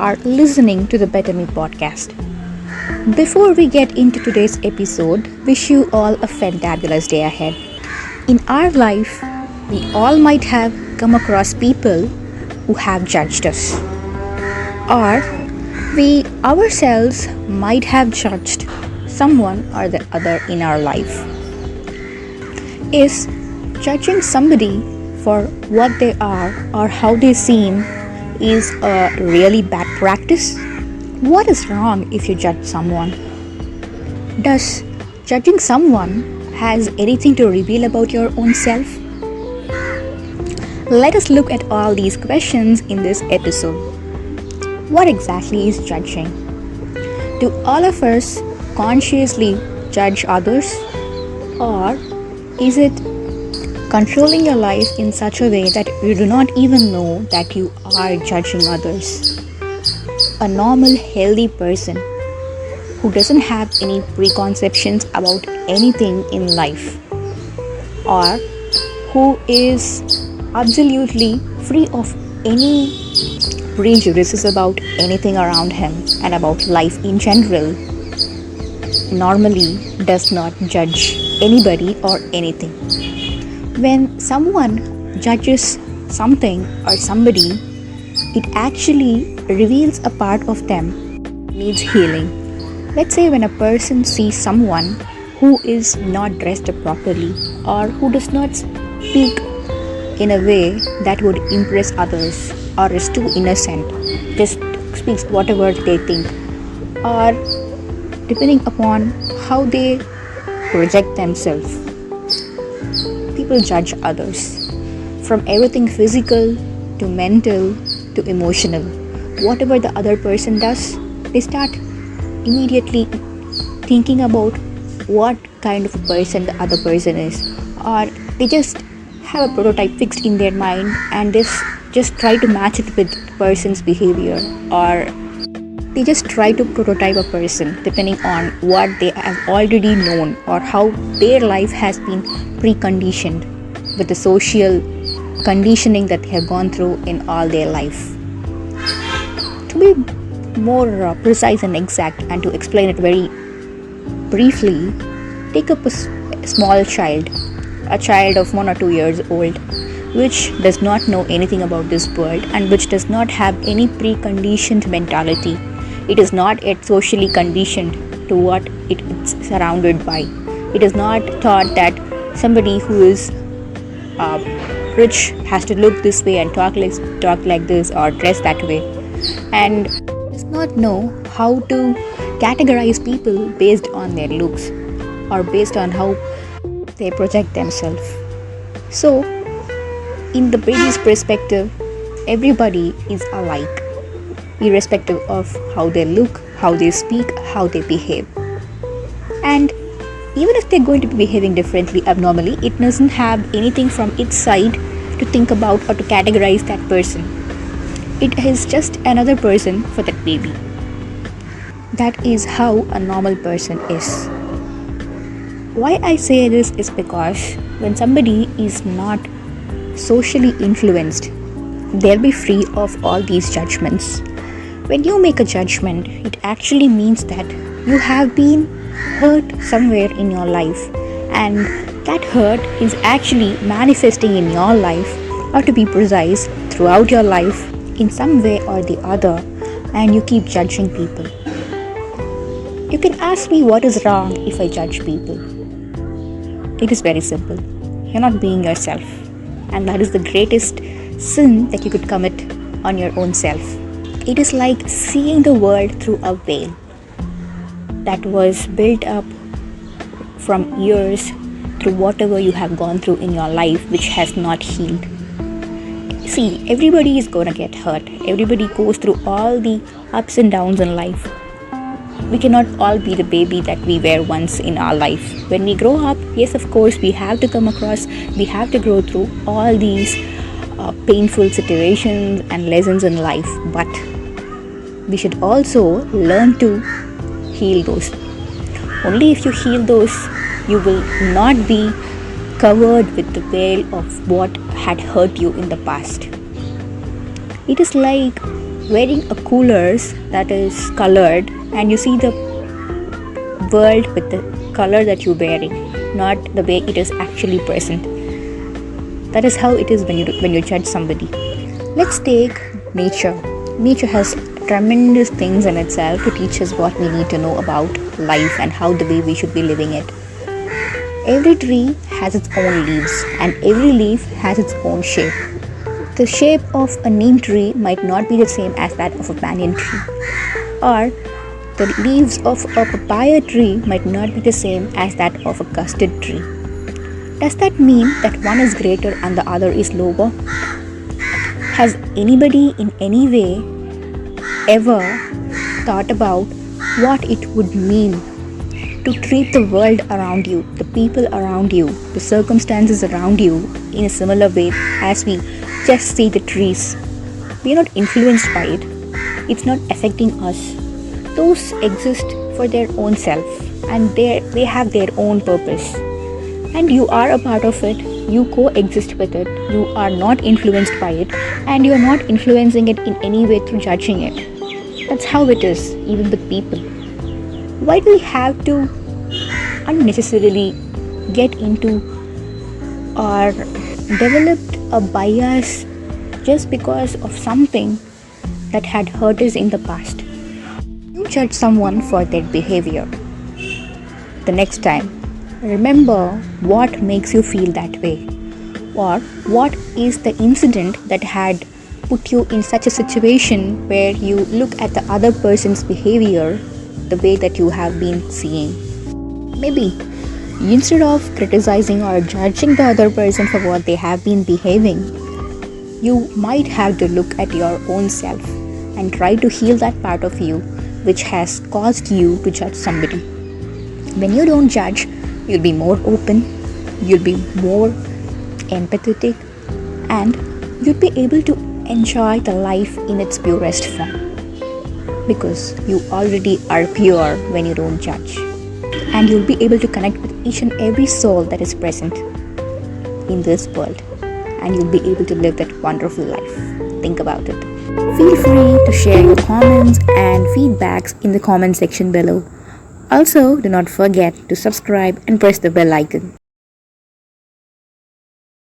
are listening to the Better Me podcast. Before we get into today's episode, wish you all a fantabulous day ahead. In our life, we all might have come across people who have judged us, or we ourselves might have judged someone or the other in our life. Is judging somebody for what they are or how they seem is a really bad practice? What is wrong if you judge someone? Does judging someone has anything to reveal about your own self? Let us look at all these questions in this episode. What exactly is judging? Do all of us consciously judge others, or is it controlling your life in such a way that you do not even know that you are judging others? A normal, healthy person who doesn't have any preconceptions about anything in life, or who is absolutely free of any prejudices about anything around him and about life in general, normally does not judge anybody or anything. When someone judges something or somebody, it actually reveals a part of them needs healing. Let's say when a person sees someone who is not dressed up properly, or who does not speak in a way that would impress others, or is too innocent, just speaks whatever they think, or depending upon how they project themselves. People judge others from everything physical to mental to emotional. Whatever the other person does, they start immediately thinking about what kind of a person the other person is, or they just have a prototype fixed in their mind and just try to match it with the person's behavior, or they just try to prototype a person depending on what they have already known or how their life has been preconditioned with the social conditioning that they have gone through in all their life. To be more precise and exact, and to explain it very briefly, take up a small child, a child of 1 or 2 years old, which does not know anything about this world and which does not have any preconditioned mentality. It is not yet socially conditioned to what it is surrounded by. It is not taught that somebody who is rich has to look this way and talk like this or dress that way, and does not know how to categorize people based on their looks or based on how they project themselves. So, in the baby's perspective, everybody is alike, irrespective of how they look, how they speak, how they behave. And even if they're going to be behaving differently, abnormally, it doesn't have anything from its side to think about or to categorize that person. It is just another person for that baby. That is how a normal person is. Why I say this is because when somebody is not socially influenced, they'll be free of all these judgments. When you make a judgment, it actually means that you have been hurt somewhere in your life, and that hurt is actually manifesting in your life, or to be precise, throughout your life in some way or the other, and you keep judging people. You can ask me what is wrong if I judge people. It is very simple. You're not being yourself, and that is the greatest sin that you could commit on your own self. It is like seeing the world through a veil that was built up from years through whatever you have gone through in your life, which has not healed. See, everybody is gonna get hurt. Everybody goes through all the ups and downs in life. We cannot all be the baby that we were once in our life. When we grow up, yes, of course, we have to go through all these painful situations and lessons in life, but we should also learn to heal those. Only if you heal those, you will not be covered with the veil of what had hurt you in the past. It is like wearing a coolers that is colored, and you see the world with the color that you're wearing, not the way it is actually present. That is how it is when you judge somebody. Let's take nature. Nature has tremendous things in itself to teach us what we need to know about life and how the way we should be living it. Every tree has its own leaves, and every leaf has its own shape. The shape of a neem tree might not be the same as that of a banyan tree, or the leaves of a papaya tree might not be the same as that of a custard tree. Does that mean that one is greater and the other is lower? Has anybody in any way ever thought about what it would mean to treat the world around you, the people around you, the circumstances around you in a similar way as we just see the trees? We are not influenced by it. It's not affecting us. Those exist for their own self, and they have their own purpose. And you are a part of it. You coexist with it. You are not influenced by it, and you are not influencing it in any way through judging it. That's how it is, even with people. Why do we have to unnecessarily get into or develop a bias just because of something that had hurt us in the past? You judge someone for their behavior. The next time, remember what makes you feel that way, or what is the incident that had put you in such a situation where you look at the other person's behavior the way that you have been seeing. Maybe instead of criticizing or judging the other person for what they have been behaving, you might have to look at your own self and try to heal that part of you which has caused you to judge somebody. When you don't judge, you'll be more open, you'll be more empathetic, and you'll be able to enjoy the life in its purest form, because you already are pure when you don't judge, and you'll be able to connect with each and every soul that is present in this world, and you'll be able to live that wonderful life. Think about it. Feel free to share your comments and feedbacks in the comment section below. Also, do not forget to subscribe and press the bell icon.